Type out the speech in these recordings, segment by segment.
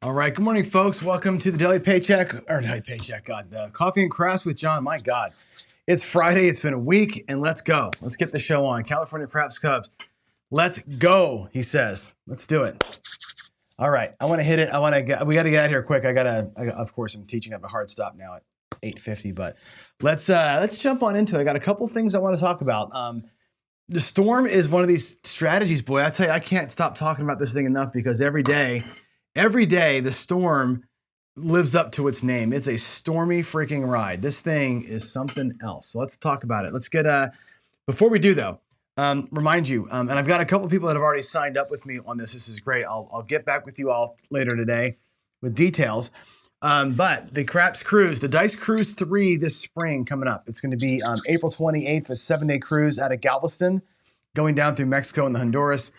All right, good morning, folks. Welcome to the Daily Paycheck, the Coffee and Crafts with John. My God, it's Friday. It's been a week, and let's go. Let's get the show on. California Craps Cubs. Let's go, he says. Let's do it. All right, I want to hit it. We got to get out of here quick. Of course, I'm teaching at a hard stop now at 8:50, but let's jump on into it. I got a couple things I want to talk about. The storm is one of these strategies, boy. I tell you, I can't stop talking about this thing enough because every day, the storm lives up to its name. It's a stormy freaking ride. This thing is something else. So let's talk about it. Let's get, before we do though, remind you, and I've got a couple people that have already signed up with me on this. This is great. I'll get back with you all later today with details. But the Craps Cruise, the Dice Cruise 3 this spring coming up. It's going to be April 28th, a 7-day cruise out of Galveston, going down through Mexico and the Honduras.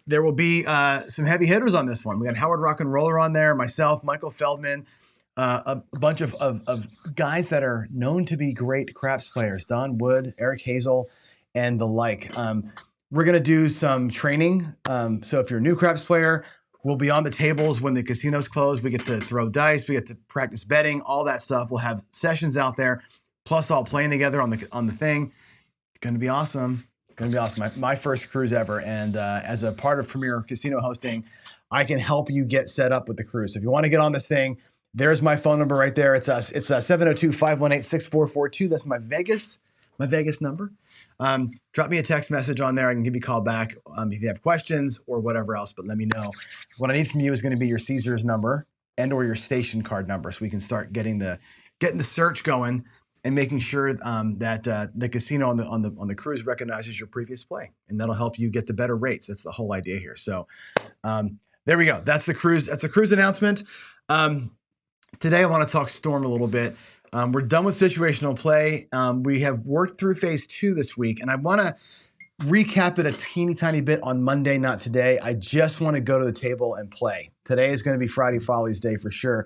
There will be some heavy hitters on this one. We got Howard Rock and Roller on there, myself, Michael Feldman, a bunch of guys that are known to be great craps players, Don Wood, Eric Hazel, and the like. We're going to do some training. So if you're a new craps player, we'll be on the tables when the casinos close. We get to throw dice. We get to practice betting, all that stuff. We'll have sessions out there, plus all playing together on the thing. It's going to be awesome. Going to be awesome. My first cruise ever. And as a part of Premier Casino Hosting, I can help you get set up with the cruise. So if you want to get on this thing, there's my phone number right there. It's 702-518-6442. That's my Vegas number. Drop me a text message on there. I can give you a call back if you have questions or whatever else, but let me know. What I need from you is going to be your Caesars number and or your station card number so we can start getting the search going and making sure that the casino on the cruise recognizes your previous play, and that'll help you get the better rates. That's the whole idea here. So there we go. That's the cruise. That's a cruise announcement. Today I want to talk storm a little bit. We're done with situational play. We have worked through phase 2 this week, and I want to recap it a teeny tiny bit on Monday, not today. I just want to go to the table and play. Today is going to be Friday Follies day for sure.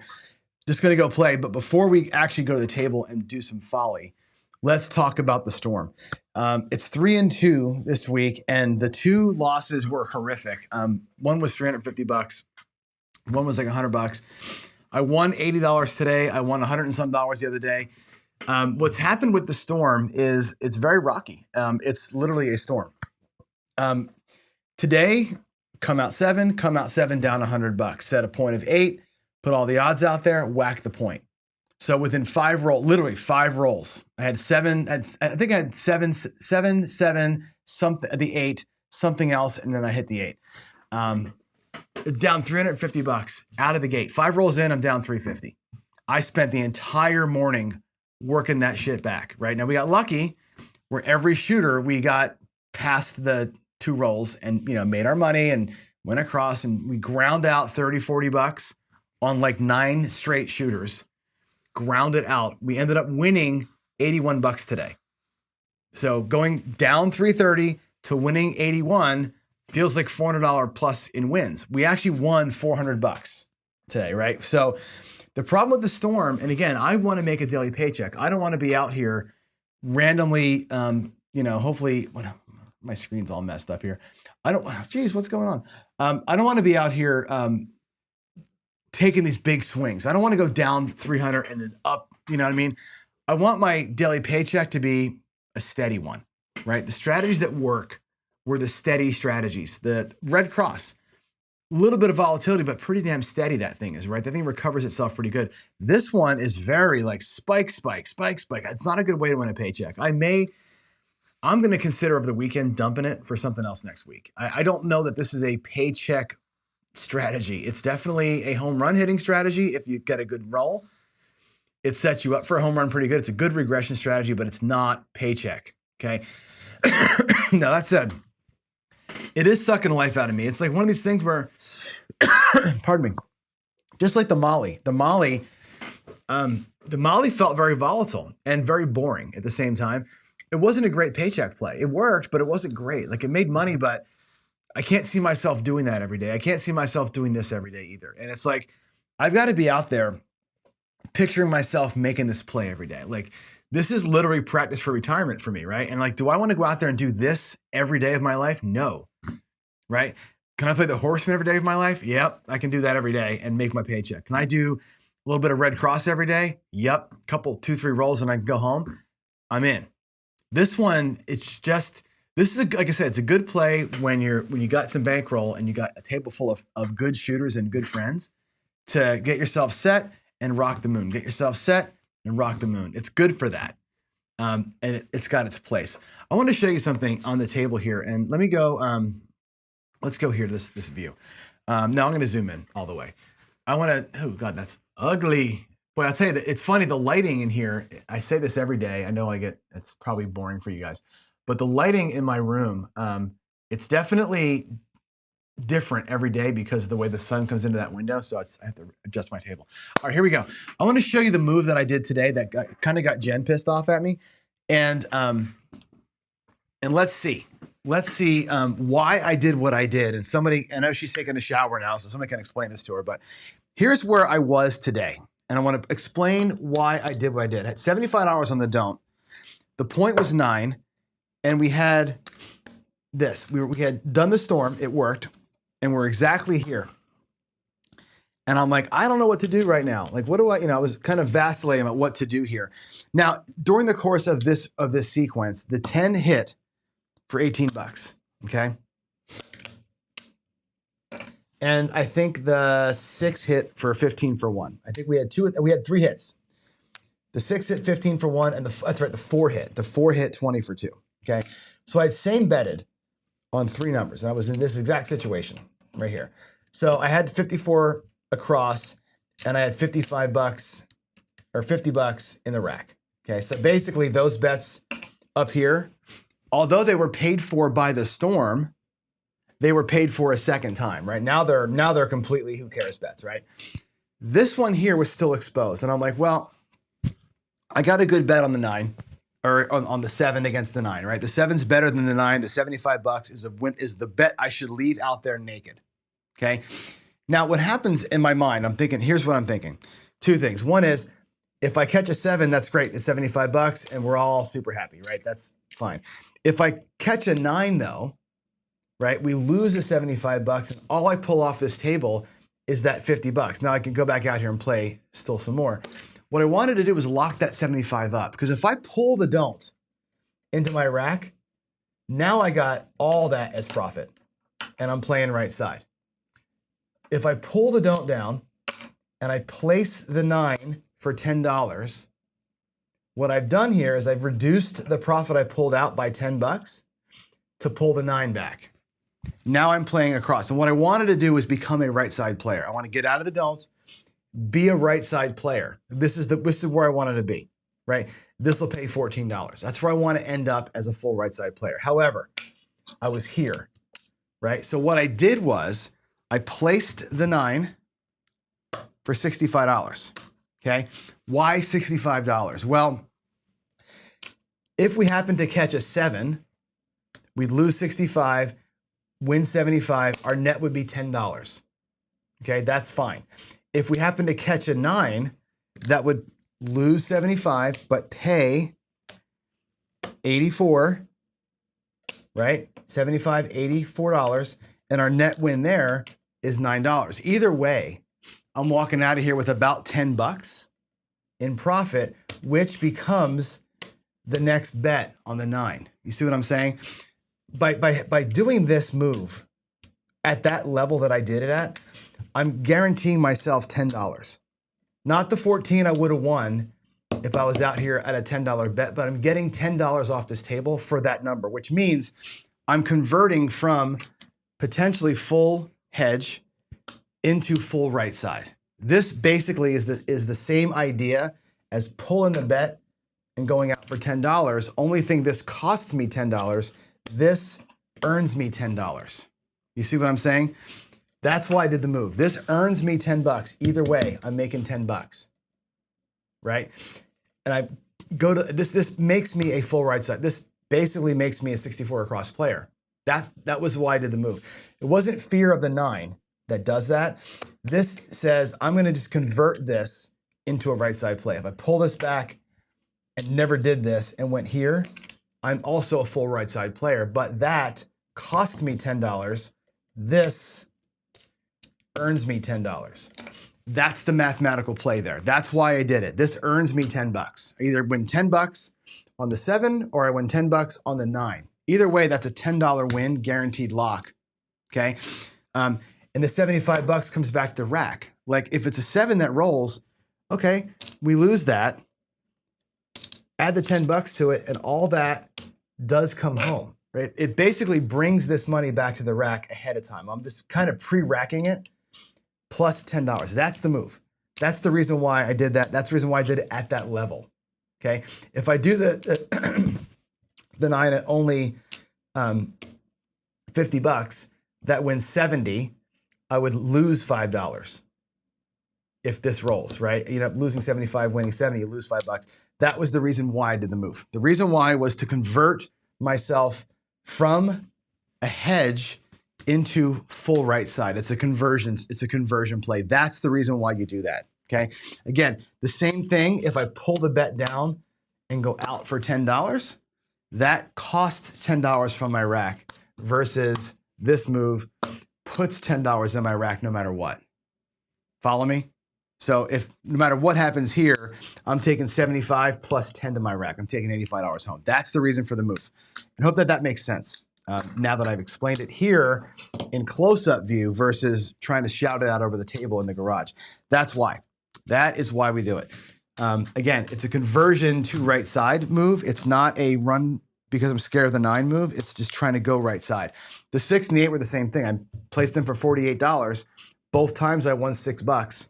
Just going to go play. But before we actually go to the table and do some folly, let's talk about the storm. It's 3-2 this week, and the 2 losses were horrific. One was $350. One was like $100. I won $80 today. I won $100 and some dollars the other day. What's happened with the storm is it's very rocky. It's literally a storm. Today, come out 7, down $100. Set a point of 8. Put all the odds out there, whack the point. So within 5 rolls, literally 5 rolls, I had 7, I think I had 7, something, the 8, something else, and then I hit the 8. Down $350 out of the gate. 5 rolls in, I'm down $350. I spent the entire morning working that shit back, right? Now we got lucky where every shooter, we got past the 2 rolls and, made our money and went across and we ground out $30-40 on like 9 straight shooters, ground it out. We ended up winning $81 today. So going down 330 to winning 81 feels like $400 plus in wins. We actually won $400 today, right? So the problem with the storm, and again, I want to make a daily paycheck. I don't want to be out here randomly, hopefully, my screen's all messed up here. What's going on? I don't want to be out here taking these big swings. I don't want to go down 300 and then up, you know what I mean? I want my daily paycheck to be a steady one, right? The strategies that work were the steady strategies. The Red Cross, a little bit of volatility, but pretty damn steady that thing is, right? That thing recovers itself pretty good. This one is very like spike. It's not a good way to win a paycheck. I'm going to consider over the weekend dumping it for something else next week. I don't know that this is a paycheck strategy. It's definitely a home run hitting strategy. If you get a good roll, it sets you up for a home run pretty good. It's a good regression strategy, but it's not paycheck. Okay. Now that said, it is sucking the life out of me. It's like one of these things where, pardon me, just like the Molly felt very volatile and very boring at the same time. It wasn't a great paycheck play. It worked, but it wasn't great. Like it made money, but I can't see myself doing that every day. I can't see myself doing this every day either. And it's like, I've got to be out there picturing myself making this play every day. Like this is literally practice for retirement for me, right? And like, do I want to go out there and do this every day of my life? No, right? Can I play the Horseman every day of my life? Yep, I can do that every day and make my paycheck. Can I do a little bit of Red Cross every day? Yep, couple, 2-3 rolls and I can go home. I'm in. This one, it's just, this is, like I said, it's a good play when you got some bankroll and you got a table full of good shooters and good friends to get yourself set and rock the moon. Get yourself set and rock the moon. It's good for that. And it's got its place. I want to show you something on the table here. And let me go, let's go here to this view. Now I'm going to zoom in all the way. I want to, oh God, that's ugly. Boy, I'll tell you that it's funny, the lighting in here, I say this every day. I know it's probably boring for you guys, but the lighting in my room, it's definitely different every day because of the way the sun comes into that window. So I have to adjust my table. All right, here we go. I want to show you the move that I did today that kind of got Jen pissed off at me. And let's see why I did what I did. And somebody, I know she's taking a shower now, so somebody can explain this to her, but here's where I was today. And I want to explain why I did what I did. I had $75 on the don't. The point was 9, and we had this. We had done the storm. It worked, and we're exactly here. And I'm like, I don't know what to do right now. Like, what do I? I was kind of vacillating about what to do here. Now, during the course of this sequence, the 10 hit for $18. Okay. And I think the 6 hit for 15 for 1. I think we had 3 hits. The 6 hit 15 for 1, and that's right, the 4 hit. The 4 hit 20 for 2. Okay. So I had same betted on 3 numbers, and I was in this exact situation right here. So I had 54 across, and I had $55 or $50 in the rack. Okay. So basically those bets up here, although they were paid for by the storm, they were paid for a second time, right? Now they're completely who cares bets, right? This one here was still exposed. And I'm like, well, I got a good bet on the 9 or on the 7 against the 9, right? The 7's better than the 9. The $75 is the bet I should leave out there naked. Okay. Now what happens in my mind, I'm thinking, here's what I'm thinking. 2 things. One is if I catch a 7, that's great. It's $75 and we're all super happy, right? That's fine. If I catch a 9 though, right? We lose the $75 and all I pull off this table is that $50. Now I can go back out here and play still some more. What I wanted to do was lock that 75 up because if I pull the don't into my rack, now I got all that as profit and I'm playing right side. If I pull the don't down and I place the 9 for $10, what I've done here is I've reduced the profit I pulled out by $10 to pull the 9 back. Now I'm playing across. And what I wanted to do was become a right side player. I want to get out of the don'ts, be a right side player. This is where I wanted to be, right? This will pay $14. That's where I want to end up as a full right side player. However, I was here, right? So what I did was I placed the 9 for $65. Okay. Why $65? Well, if we happen to catch a 7, we'd lose 65, win 75, our net would be $10. Okay, that's fine. If we happen to catch a 9, that would lose 75, but pay 84, right? 75, $84, and our net win there is $9. Either way, I'm walking out of here with about $10 in profit, which becomes the next bet on the 9. You see what I'm saying? By doing this move at that level that I did it at, I'm guaranteeing myself $10. Not the 14 I would have won if I was out here at a $10 bet, but I'm getting $10 off this table for that number, which means I'm converting from potentially full hedge into full right side. This basically is the same idea as pulling the bet and going out for $10. Only thing this costs me $10. This earns me $10. You see what I'm saying? That's why I did the move. This earns me $10. Either way, I'm making $10, right? And I go to this makes me a full right side. This basically makes me a 64 across player. That was why I did the move. It wasn't fear of the 9 that does that. This says I'm going to just convert this into a right side play. If I pull this back and never did this and went here, I'm also a full right side player, but that cost me $10 this earns me $10. That's the mathematical play there. That's why I did it. This earns me 10 bucks. I either win 10 bucks on the 7 or I win 10 bucks on the 9. Either way, that's a $10 win, guaranteed lock, okay? And the 75 bucks comes back to the rack. Like if it's a 7 that rolls, okay, we lose that, add the 10 bucks to it, and all that does come home, right? It basically brings this money back to the rack ahead of time. I'm just kind of pre-racking it, plus $10. That's the move. That's the reason why I did that. That's the reason why I did it at that level, okay? If I do the 9 at only 50 bucks, that wins 70, I would lose $5 if this rolls, right? You end up losing 75, winning 70, you lose $5. That was the reason why I did the move. The reason why was to convert myself from a hedge into full right side. It's a conversion play. That's the reason why you do that, okay? Again, the same thing, if I pull the bet down and go out for $10, that costs $10 from my rack versus this move puts $10 in my rack no matter what. Follow me? So if no matter what happens here, I'm taking 75 plus 10 to my rack. I'm taking $85 home. That's the reason for the move. And hope that that makes sense now that I've explained it here in close-up view versus trying to shout it out over the table in the garage. That's why. That is why we do it. Again, it's a conversion to right side move. It's not a run because I'm scared of the 9 move. It's just trying to go right side. The 6 and the 8 were the same thing. I placed them for $48. Both times I won $6.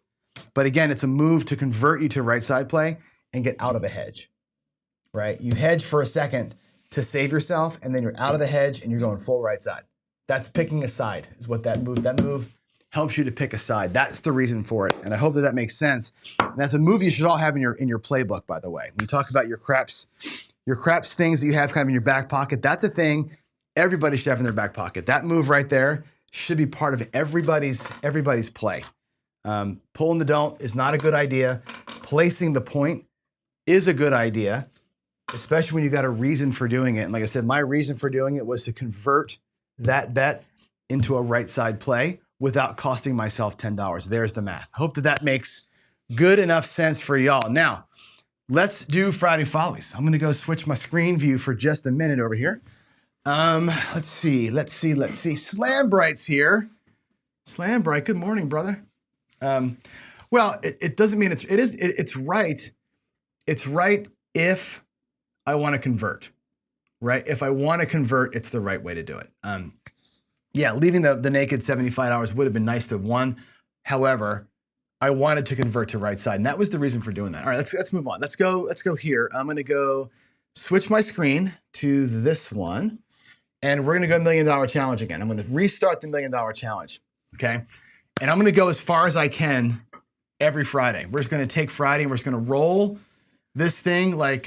But again, it's a move to convert you to right side play and get out of a hedge, right? You hedge for a second to save yourself, and then you're out of the hedge and you're going full right side. That's picking a side is what that move helps you to pick a side. That's the reason for it. And I hope that that makes sense. And that's a move you should all have in your playbook, by the way. When you talk about your craps things that you have kind of in your back pocket, that's a thing everybody should have in their back pocket. That move right there should be part of everybody's play. Pulling the don't is not a good idea. Placing the point is a good idea, especially when you got a reason for doing it. And like I said, my reason for doing it was to convert that bet into a right side play without costing myself $10. There's the math. Hope that that makes good enough sense for y'all. Now, let's do Friday Follies. I'm gonna go switch my screen view for just a minute over here. Let's see. Slam Bright's here. Slam Bright, good morning, brother. Well, it doesn't mean it's right. It's right if I want to convert, right? If I want to convert, it's the right way to do it. Yeah, leaving the naked $75 would have been nice to have won. However, I wanted to convert to right side, and that was the reason for doing that. All right, let's move on. Let's go here. I'm gonna go switch my screen to this one, and we're gonna go $1 million challenge again. I'm gonna restart the $1 million challenge, okay? And I'm gonna go as far as I can every Friday. We're just gonna take Friday and we're just gonna roll this thing like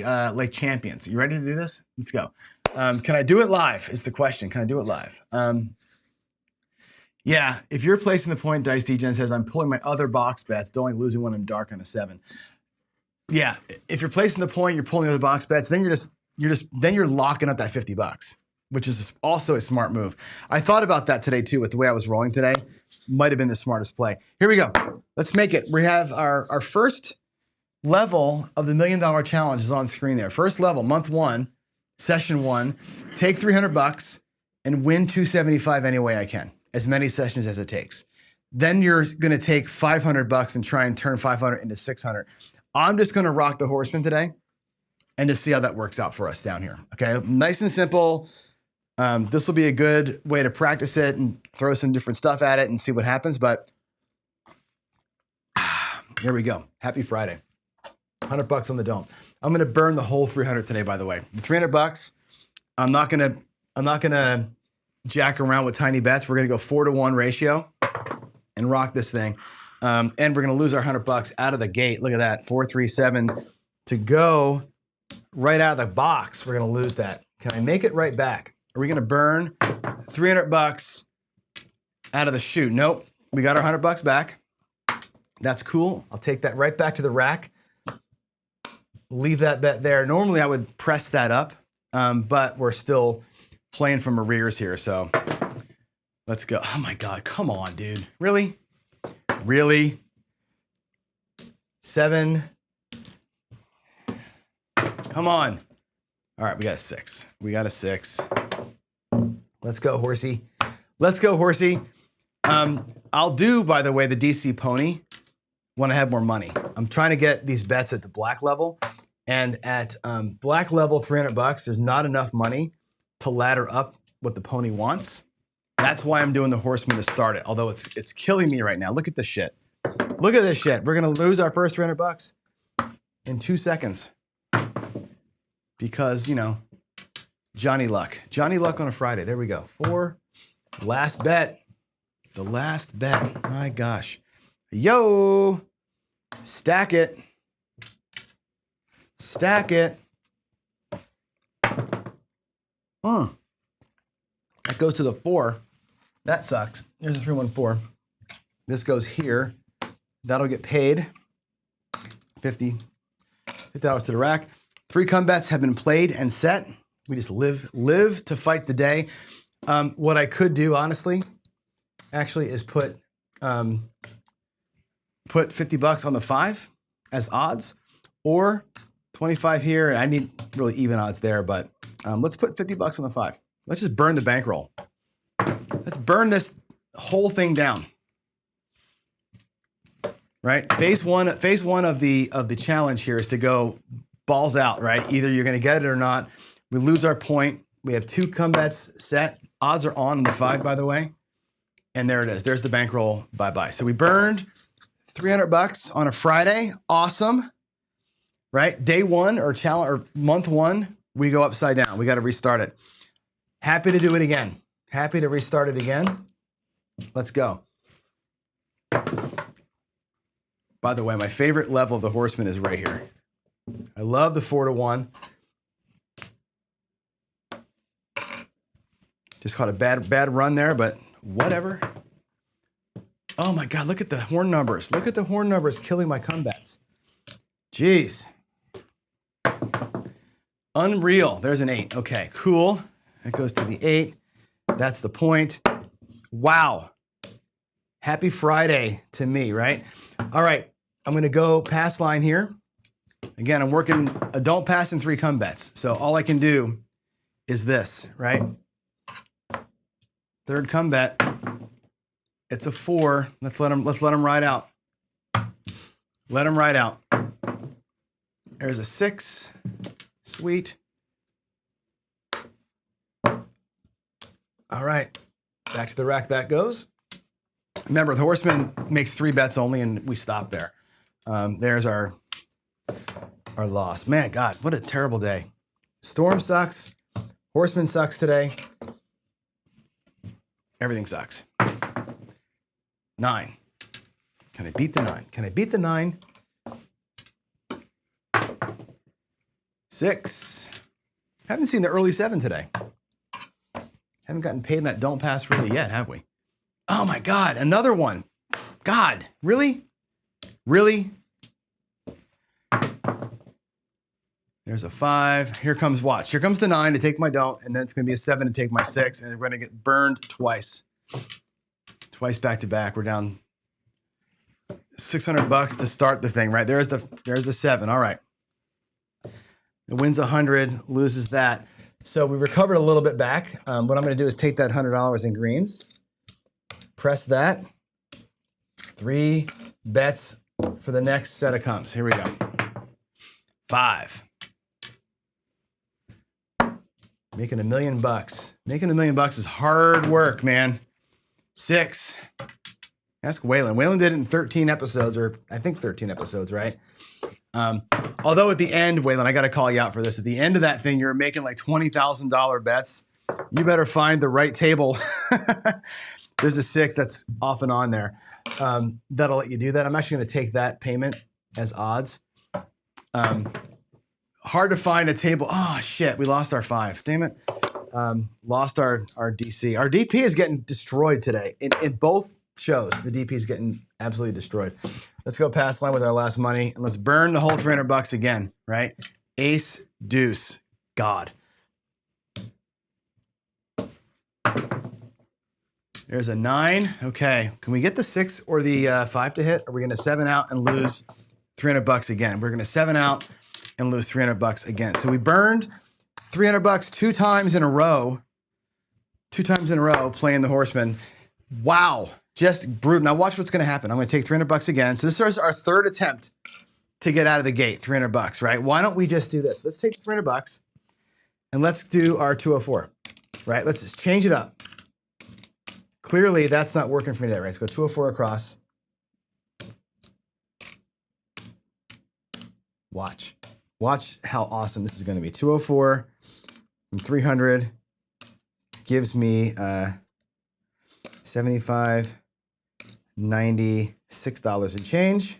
champions. You ready to do this? Let's go. Can I do it live is the question. Can I do it live? Yeah, if you're placing the point, Dice DGen says, I'm pulling my other box bets, only losing when I'm dark on a 7. Yeah, if you're placing the point, you're pulling the other box bets, then you're locking up that $50, which is also a smart move. I thought about that today too, with the way I was rolling today. Might have been the smartest play. Here we go. Let's make it. We have our first level of the $1 million challenge is on screen there. First level, month 1, session 1, take $300 and win $275 any way I can, as many sessions as it takes. Then you're gonna take $500 and try and turn 500 into 600. I'm just gonna rock the horseman today and just see how that works out for us down here. Okay, nice and simple. This will be a good way to practice it and throw some different stuff at it and see what happens, but here we go. Happy Friday. $100 on the dome. I'm gonna burn the whole 300 today, by the way. The $300, I'm not gonna jack around with tiny bets. We're gonna go 4-to-1 ratio and rock this thing. And we're gonna lose our $100 out of the gate. Look at that, 437 to go right out of the box. We're gonna lose that. Can I make it right back? Are we gonna burn $300 out of the chute? Nope, we got our $100 back. That's cool. I'll take that right back to the rack. Leave that bet there. Normally I would press that up, but we're still playing from arrears here. So Let's go. Oh my God. Come on, dude. Really? Really? 7. Come on. All right, we got a 6. We got a 6. Let's go, horsey. Let's go, horsey. I'll do, by the way, the DC pony when I have more money. I'm trying to get these bets at the black level. And at black level, $300, there's not enough money to ladder up what the pony wants. That's why I'm doing the horseman to start it. Although it's killing me right now. Look at this shit. Look at this shit. We're gonna lose our first $300 in 2 seconds because, you know, Johnny Luck. Johnny Luck on a Friday. There we go. 4. Last bet. The last bet. My gosh. Yo. Stack it. Stack it. That goes to the 4. That sucks. There's a 314. This goes here. That'll get paid. $50 to the rack. 3 come bets have been played and set. We just live to fight the day. What I could do, honestly, actually, is put $50 on the 5 as odds, or 25 here. I need really even odds there, but let's put $50 on the 5. Let's just burn the bankroll. Let's burn this whole thing down. Right? Phase one of the challenge here is to go balls out, right? Either you're going to get it or not. We lose our point. We have 2 come bets set. Odds are on the 5, by the way. And there it is. There's the bankroll. Bye-bye. So we burned $300 on a Friday. Awesome. Right? Day 1 or challenge or month 1, we go upside down. We got to restart it. Happy to do it again. Happy to restart it again. Let's go. By the way, my favorite level of the horseman is right here. I love the 4 to 1. Just caught a bad run there, but whatever. Oh my God, look at the horn numbers. Look at the horn numbers killing my comebacks. Jeez. Unreal. There's an 8. Okay, cool. That goes to the 8. That's the point. Wow. Happy Friday to me, right? All right, I'm gonna go pass line here. Again, I'm working a don't pass in 3 come bets. So all I can do is this, right? Third come bet. It's a 4. Let's let him ride out. Let him ride out. There's a 6. Sweet. All right. Back to the rack that goes. Remember, the horseman makes 3 bets only, and we stop there. There's our loss. Man, God, what a terrible day. Storm sucks. Horseman sucks today. Everything sucks. 9. Can I beat the 9? Can I beat the 9? 6. Haven't seen the early 7 today. Haven't gotten paid in that don't pass really yet, have we? Oh my God, another one. God, really? Really? There's a 5. Here comes, watch. Here comes the 9 to take my don't, and then it's going to be a 7 to take my 6, and we're going to get burned twice. Twice back to back. We're down $600 to start the thing, right? There's the 7. All right. It wins 100, loses that. So we recovered a little bit back. What I'm going to do is take that $100 in greens, press that. 3 bets for the next set of comps. Here we go. 5. Making $1 million. Making $1 million is hard work, man. 6. Ask Waylon. Waylon did it in 13 episodes, or I think 13 episodes, right? Although at the end, Waylon, I got to call you out for this. At the end of that thing, you're making like $20,000 bets. You better find the right table. There's a 6 that's off and on there. That'll let you do that. I'm actually going to take that payment as odds. Hard to find a table. Oh, shit. We lost our 5. Damn it. Lost our DC. Our DP is getting destroyed today. In both shows, the DP is getting absolutely destroyed. Let's go pass line with our last money, and let's burn the whole $300 again, right? Ace, deuce, God. There's a 9. Okay. Can we get the 6 or the 5 to hit? Are we going to 7 out and lose $300 again? We're going to 7 out and lose $300 again. So we burned $300 2 times in a row. 2 times in a row playing the Horseman. Wow. Just brutal. Now watch what's going to happen. I'm going to take $300 again. So this is our third attempt to get out of the gate. $300, right? Why don't we just do this? Let's take $300 and let's do our 204, right? Let's just change it up. Clearly, that's not working for me today, right? Let's go 204 across. Watch. Watch how awesome this is going to be. 204 from 300 gives me $75, $96 and change.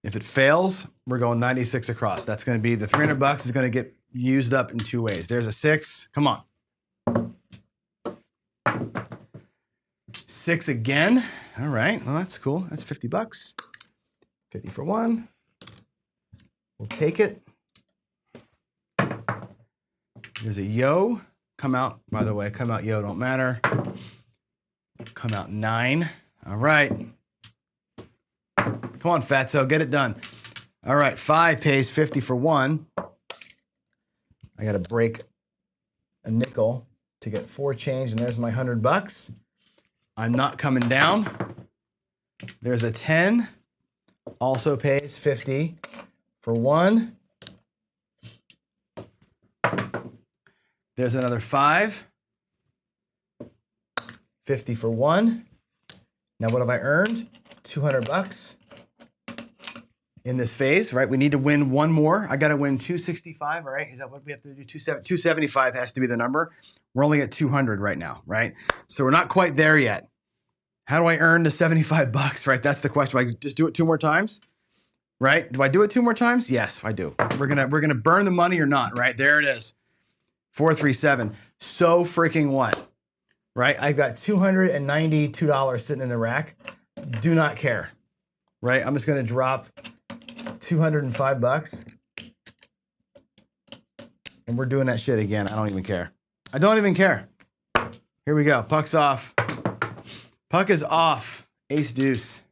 If it fails, we're going 96 across. That's going to be the $300 is going to get used up in 2 ways. There's a 6. Come on. 6 again. All right. Well, that's cool. That's $50. 50 for 1. We'll take it. There's a yo. Come out, by the way. Come out yo. Don't matter. Come out 9. All right. Come on, Fatso. Get it done. All right. 5 pays 50 for 1. I got to break a nickel to get 4 change, and there's my $100. I'm not coming down. There's a 10, also pays 50 for 1. There's another 5, 50 for 1. Now what have I earned? $200 in this phase, right? We need to win 1 more. I got to win 265, all right? Is that what we have to do? 275 has to be the number. We're only at 200 right now, right? So we're not quite there yet. How do I earn the $75, right? That's the question. Do I just do it 2 more times, right? Do I do it 2 more times? Yes, I do. We're gonna burn the money or not, right? There it is, 437. So freaking what, right? I've got $292 sitting in the rack. Do not care, right? I'm just gonna drop $205, and we're doing that shit again. I don't even care. I don't even care. Here we go. Puck's off. Puck is off. Ace deuce.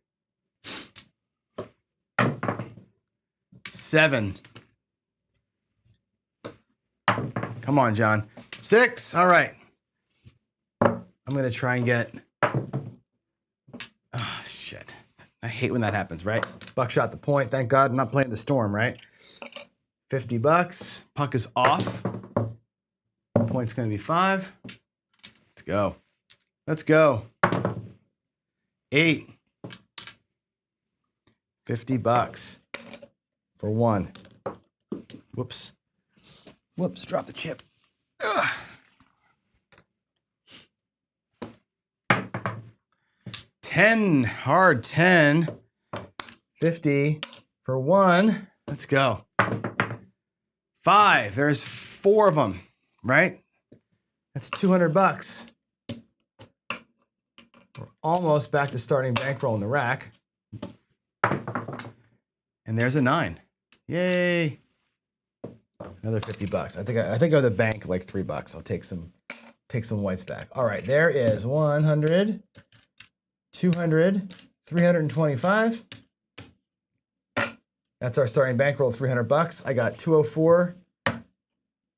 7. Come on, John. 6. All right. I'm going to try and get... Oh, shit. I hate when that happens, right? Buck shot the point. Thank God I'm not playing the storm, right? $50. Puck is off. Point's going to be 5. Let's go. Let's go. 8. $50 for 1. Whoops. Whoops, drop the chip. Ugh. 10, hard 10. 50 for 1. Let's go. 5, there's 4 of them, right? That's $200. We're almost back to starting bankroll in the rack. And there's a 9. Yay. Another $50. I think I owe the bank like $3. I'll take some whites back. All right, there is 100, 200, 325. That's our starting bankroll, $300. I got 204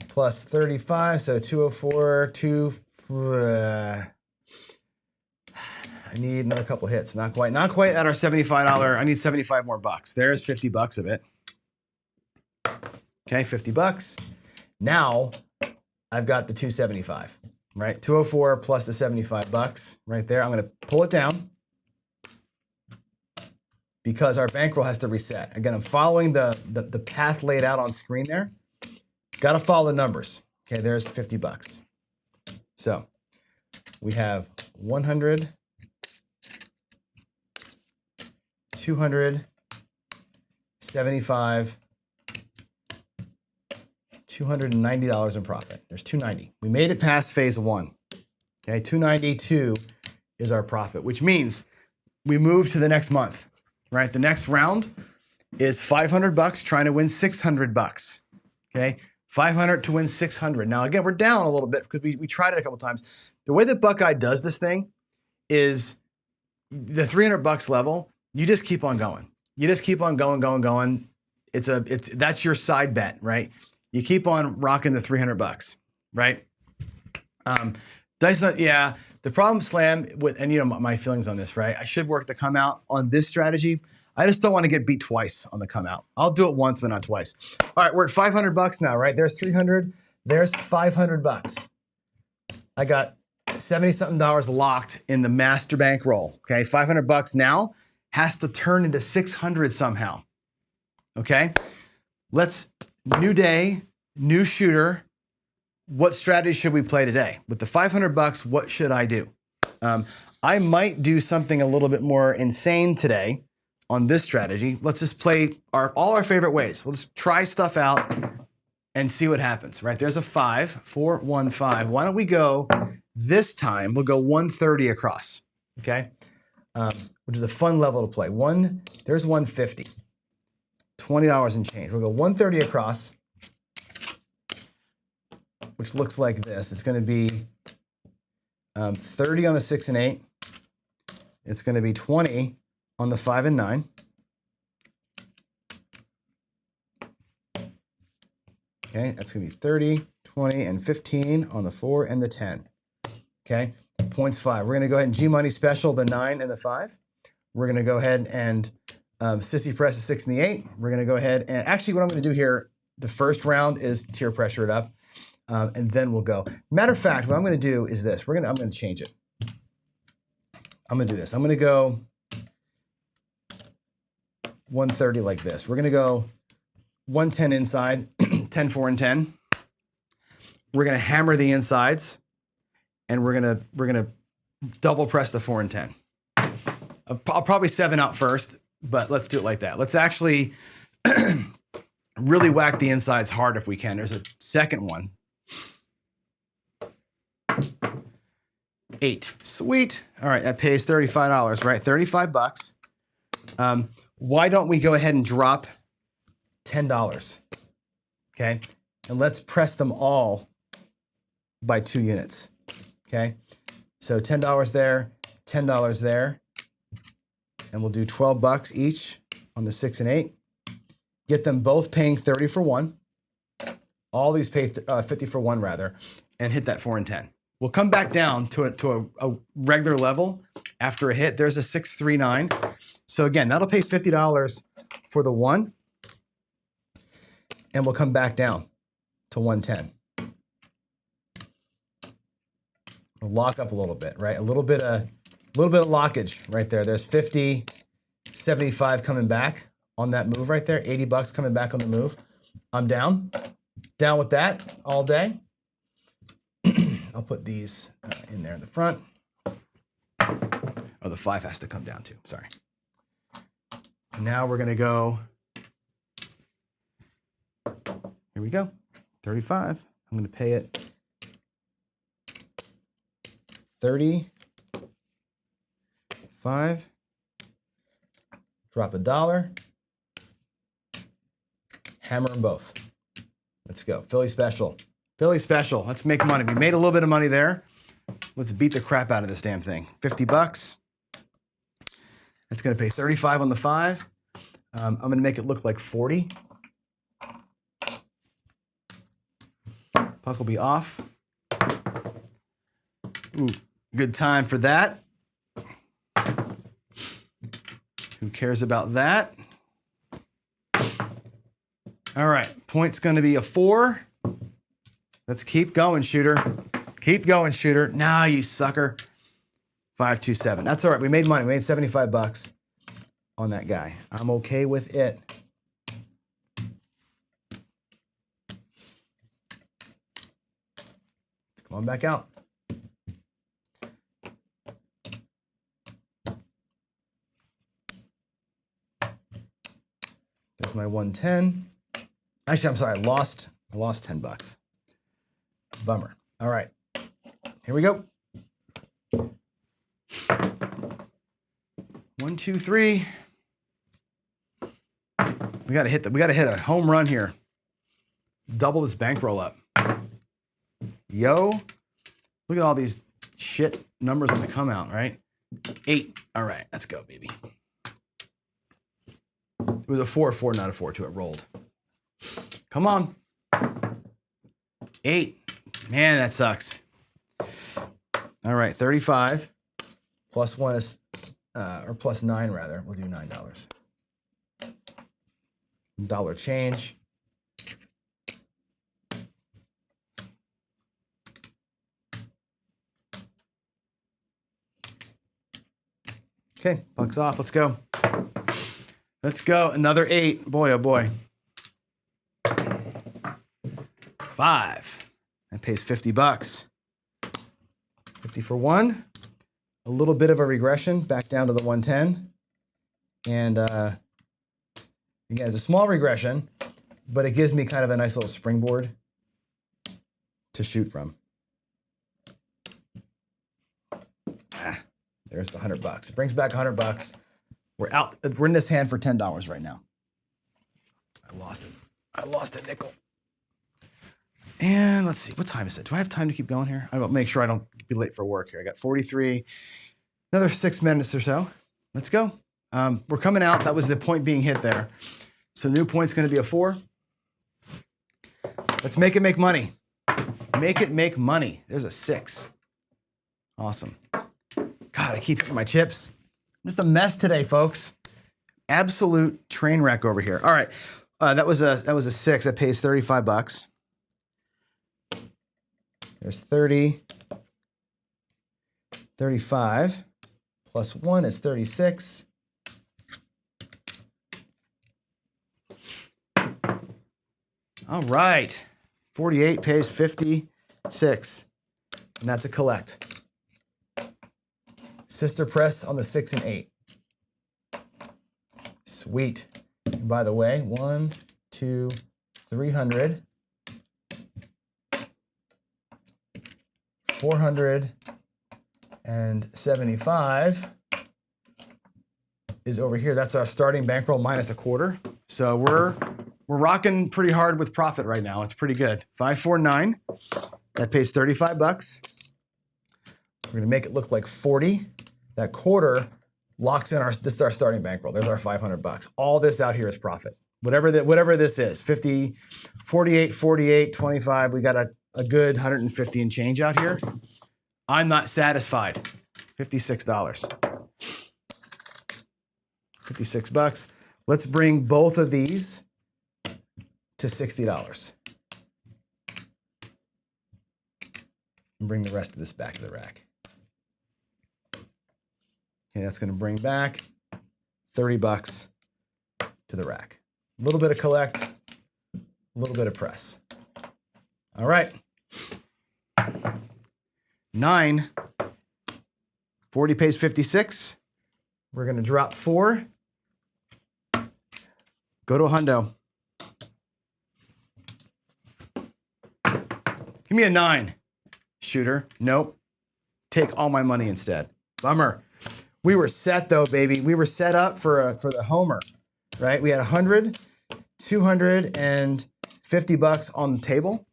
plus 35, so 204, I need another couple hits. Not quite at our $75. I need 75 more bucks. There's $50 of it. Okay, $50. Now I've got the 275, right? 204 plus the $75 right there. I'm going to pull it down because our bankroll has to reset. Again, I'm following the path laid out on screen there. Got to follow the numbers. Okay, there's $50. So we have 100, 200, 75, $290 in profit. There's 290. We made it past phase 1. Okay, 292 is our profit, which means we move to the next month, right? The next round is $500 trying to win $600. Okay, 500 to win 600. Now, again, we're down a little bit because we tried it a couple times. The way that Buckeye does this thing is the $300 level, you just keep on going. You just keep on going. That's your side bet, right? You keep on rocking the $300, right? Yeah. The problem, Slam, with, and you know my feelings on this, right? I should work the come out on this strategy. I just don't want to get beat twice on the come out. I'll do it once, but not twice. All right, we're at $500 now, right? There's 300. There's $500. I got 70-something dollars locked in the master bankroll. Okay, $500 now has to turn into 600 somehow. Okay, new day, new shooter. What strategy should we play today? With the $500, what should I do? I might do something a little bit more insane today on this strategy. Let's just play all our favorite ways. We'll just try stuff out and see what happens, right? There's a 5, 4, 1, 5. Why don't we go this time? We'll go 130 across, okay? Which is a fun level to play. There's 150, $20 and change. We'll go 130 across, which looks like this. It's going to be 30 on the 6 and 8. It's going to be 20 on the 5 and 9. Okay, that's going to be 30, 20, and 15 on the 4 and the 10. Okay, points 5. We're going to go ahead and G-Money special the 9 and the 5. We're going to go ahead and sissy press the 6 and the 8. We're going to go ahead and actually what I'm going to do here, the first round is tier pressure it up. And then we'll go. Matter of fact, what I'm going to do is this. I'm going to change it. I'm going to do this. I'm going to go 130 like this. We're going to go 110 inside, 10, 4, and 10. We're going to hammer the insides, and we're going to double press the 4 and 10. I'll probably 7 out first, but let's do it like that. Let's actually really whack the insides hard if we can. There's a second one. 8. Sweet. All right, that pays $35, right? $35. Why don't we go ahead and drop $10? Okay, and let's press them all by 2 units. Okay, so $10 there, $10 there, and we'll do $12 each on the 6 and 8. Get them both paying 30 for 1. All these pay 50 for 1 rather, and hit that 4 and 10. We'll come back down to a regular level after a hit. There's a 6, 3, 9. So again, that'll pay $50 for the 1, and we'll come back down to 110. We'll lock up a little bit, right? A little bit of lockage right there. There's 50, 75 coming back on that move right there. $80 coming back on the move. I'm down with that all day. I'll put these in there in the front. Oh, the 5 has to come down too, sorry. Now we're gonna go, here we go, 35. I'm gonna pay it 35, drop $1, hammer them both. Let's go, Philly special. Philly special, let's make money. We made a little bit of money there. Let's beat the crap out of this damn thing. $50. That's gonna pay 35 on the 5. I'm gonna make it look like 40. Puck will be off. Ooh, good time for that. Who cares about that? All right, point's gonna be a 4. Let's keep going, shooter. Keep going, shooter. Nah, you sucker. 5, 2, 7. That's all right. We made money. We made $75 on that guy. I'm okay with it. Come on back out. There's my 110. Actually, I'm sorry. I lost $10. Bummer. All right. Here we go. 1, 2, 3. We gotta hit a home run here. double this bankroll up. Yo, look at all these shit numbers that come out, right? 8. All right, let's go, baby. It was a 4-4, not a 4-2. It rolled. Come on. 8. Man, that sucks. All right, 35 plus 1 is, or plus 9 rather. We'll do $9. Dollar change. Okay, bucks off. Let's go. Let's go. Another 8. Boy, oh boy. 5. That pays $50. 50 for 1. A little bit of a regression back down to the 110. And again, it's a small regression, but it gives me kind of a nice little springboard to shoot from. There's the $100. It brings back $100. We're out. We're in this hand for $10 right now. I lost it. I lost a nickel. And let's see, what time is it? Do I have time to keep going here? I will make sure I don't be late for work here. I got 43, another 6 minutes or so. Let's go. We're coming out. That was the point being hit there. So the new point's going to be a 4. Let's make it make money. Make it make money. There's a 6. Awesome. God, I keep hitting my chips. Just a mess today, folks. Absolute train wreck over here. All right, that was a 6. That pays $35. There's 30, 35, plus 1 is 36. All right, 48 pays 56, and that's a collect. Sister press on the 6 and 8. Sweet. And by the way, 1, 2, 300. 475 is over here. That's our starting bankroll minus a quarter. So we're rocking pretty hard with profit right now. It's pretty good. 549. That pays $35. We're gonna make it look like 40. That quarter locks in this is our starting bankroll. There's our $500. All this out here is profit. Whatever this is, 50, 48, 48, 25. We got a good 150 and change out here. I'm not satisfied. $56. $56. Let's bring both of these to $60. And bring the rest of this back to the rack. Okay, that's going to bring back $30 to the rack. A little bit of collect, a little bit of press. All right. 9. 40 pays 56. We're going to drop 4. Go to a hundo. Give me a 9. Shooter. Nope. Take all my money instead. Bummer. We were set though, baby. We were set up for the homer, right? We had 100, 250 bucks on the table,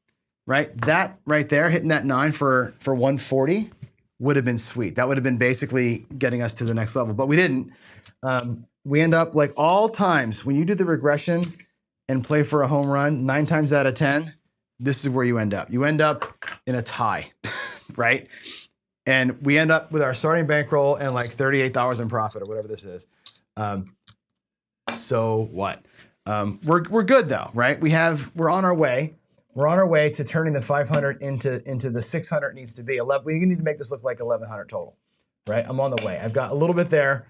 right? That right there, hitting that 9 for 140 would have been sweet. That would have been basically getting us to the next level, but we didn't. We end up like all times when you do the regression and play for a home run, 9 times out of 10, this is where you end up. You end up in a tie, right? And we end up with our starting bankroll and like $38 in profit or whatever this is. So what? We're good though, right? We're on our way. We're on our way to turning the 500 into the 600 it needs to be. We need to make this look like 1,100 total, right? I'm on the way. I've got a little bit there.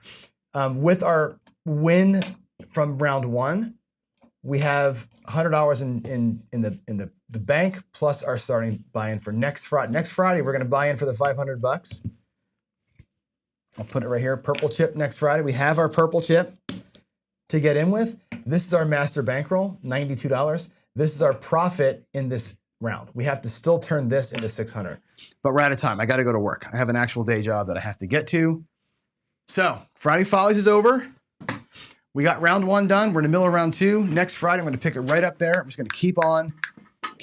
With our win from round 1, we have $100 in the bank plus our starting buy-in for next Friday. Next Friday, we're going to buy in for the $500. I'll put it right here. Purple chip next Friday. We have our purple chip to get in with. This is our master bankroll, $92. This is our profit in this round. We have to still turn this into 600, but we're out of time. I got to go to work. I have an actual day job that I have to get to. So Friday Follies is over. We got round 1 done. We're in the middle of round 2. Next Friday, I'm going to pick it right up there. I'm just going to keep on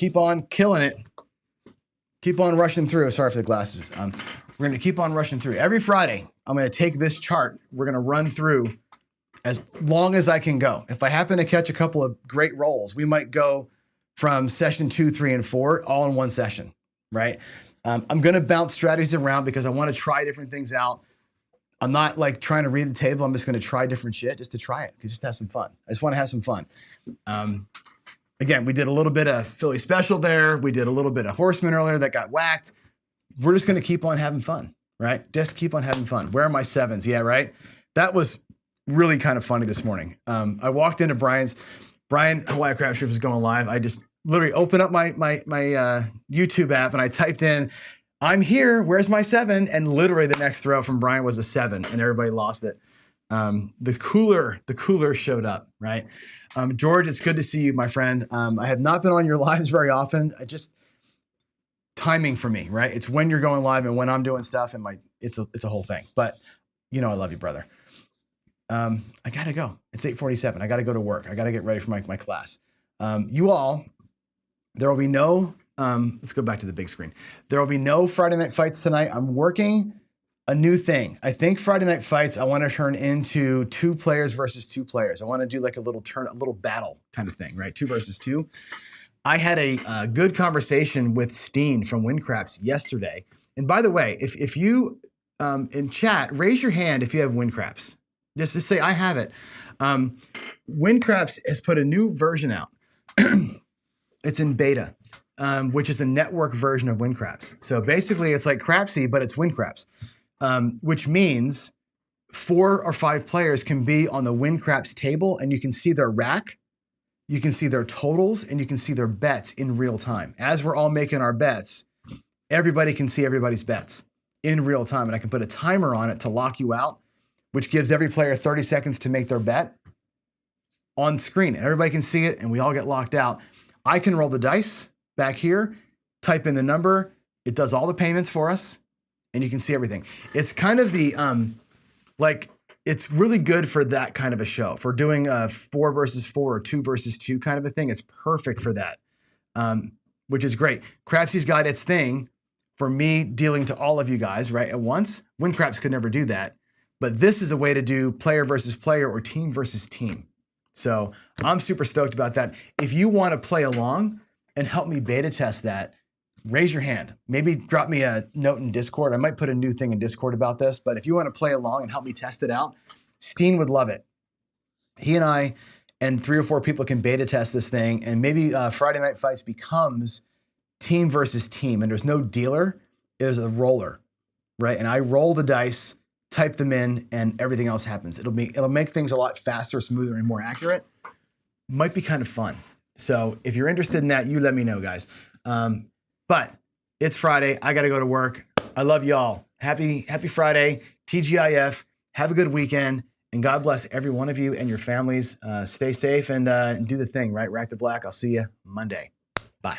keep on killing it. Keep on rushing through. Sorry for the glasses. We're going to keep on rushing through. Every Friday, I'm going to take this chart. We're going to run through as long as I can go. If I happen to catch a couple of great rolls, we might go from session 2, 3, and 4 all in one session, right? I'm going to bounce strategies around because I want to try different things out. I'm not like trying to read the table. I'm just going to try different shit just to try it, just to have some fun. I just want to have some fun. Again, we did a little bit of Philly special there. We did a little bit of Horseman earlier that got whacked. We're just going to keep on having fun, right? Just keep on having fun. Where are my 7s? Yeah, right? That was really kind of funny this morning. I walked into Brian Hawaii Crab Strip was going live. I just literally opened up my YouTube app and I typed in, I'm here, where's my 7? And literally the next throw from Brian was a 7 and everybody lost it. The cooler showed up, right? George, it's good to see you, my friend. I have not been on your lives very often. Timing for me, right? It's when you're going live and when I'm doing stuff and it's a whole thing, but you know, I love you, brother. I gotta go. It's 8:47. I gotta go to work. I gotta get ready for my class. You all, there will be no, let's go back to the big screen. There will be no Friday night fights tonight. I'm working a new thing. I think Friday night fights, I want to turn into 2 players versus 2 players. I want to do like a little battle kind of thing, right? 2 versus 2. I had a good conversation with Steen from Windcraps yesterday. And by the way, if you in chat, raise your hand if you have Windcraps. Just to say I have it. Windcraps has put a new version out. It's in beta, which is a network version of Windcraps. So basically it's like Crapsy, but it's Windcraps, which means 4 or 5 players can be on the Windcraps table and you can see their rack. You can see their totals and you can see their bets in real time. As we're all making our bets, everybody can see everybody's bets in real time. And I can put a timer on it to lock you out, which gives every player 30 seconds to make their bet on screen. And everybody can see it and we all get locked out. I can roll the dice back here, type in the number. It does all the payments for us and you can see everything. It's kind of the, it's really good for that kind of a show. For doing a 4 versus 4 or 2 versus 2 kind of a thing, it's perfect for that, which is great. Crapsy's got its thing for me dealing to all of you guys, right, at once. Windcraps could never do that. But this is a way to do player versus player or team versus team. So I'm super stoked about that. If you want to play along and help me beta test that, raise your hand. Maybe drop me a note in Discord. I might put a new thing in Discord about this, but if you want to play along and help me test it out, Steen would love it. He and I and 3 or 4 people can beta test this thing, and maybe Friday Night Fights becomes team versus team, and there's no dealer, there's a roller, right? And I roll the dice, type them in, and everything else happens. It'll make things a lot faster, smoother, and more accurate. Might be kind of fun. So if you're interested in that, you let me know, guys. But it's Friday. I got to go to work. I love y'all. Happy Friday. TGIF. Have a good weekend. And God bless every one of you and your families. Stay safe and do the thing, right? Rack the black. I'll see you Monday. Bye.